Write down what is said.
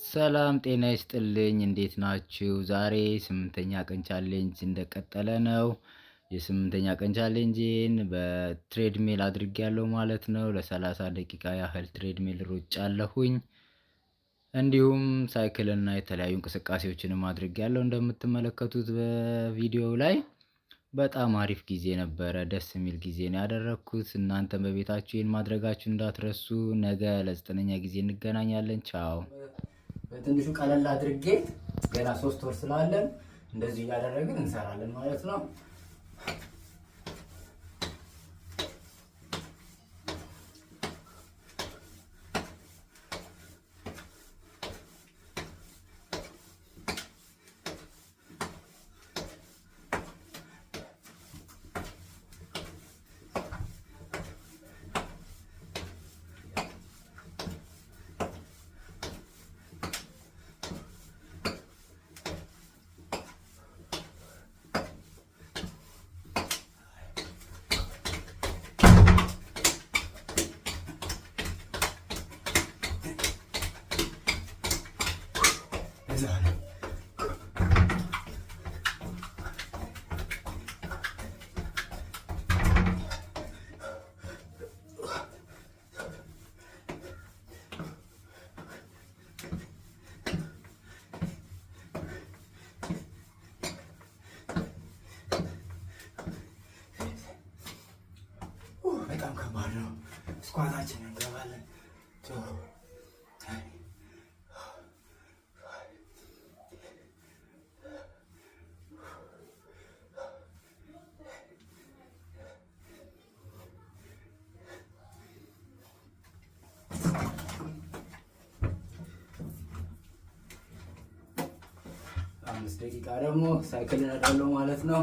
ሰላም ጤና ይስጥልኝ እንዴት ናችሁ? ዛሬ 8ኛ ቀን ቻሌንጅ እንደቀጠለ ነው። የ8ኛ ቀን ቻሌንጅን በትሬድሚል አድርጌያለሁ ማለት ነው። ለ30 ደቂቃ ያህል ትሬድሚል ሩጫለሁኝ። እንዲሁም ሳይክል እና የተለያዩ እንቅስቃሴዎችንም አድርጌያለሁ። እንደምትመለከቱት በቪዲዮው ላይ በጣም አሪፍ ጊዜ ነበረ። ደስ የሚል ጊዜ ነው ያደረኩት። እናንተም በቤታችሁ ይሄን ማድረጋችሁ እንዳትረሱ። ነገ ለ9ኛ ጊዜ እንገናኛለን። ቻው። በትንሹ ቀለል አድርጌ ገና 3 ወር ስላለን እንደዚህ እያደረግን እንሰራለን ማለት ነው። በጣም ከባድ ነው። ስኳታችን እንገባለን። አምስት ደቂቃ ደግሞ ሳይክል እነዳለሁ ማለት ነው።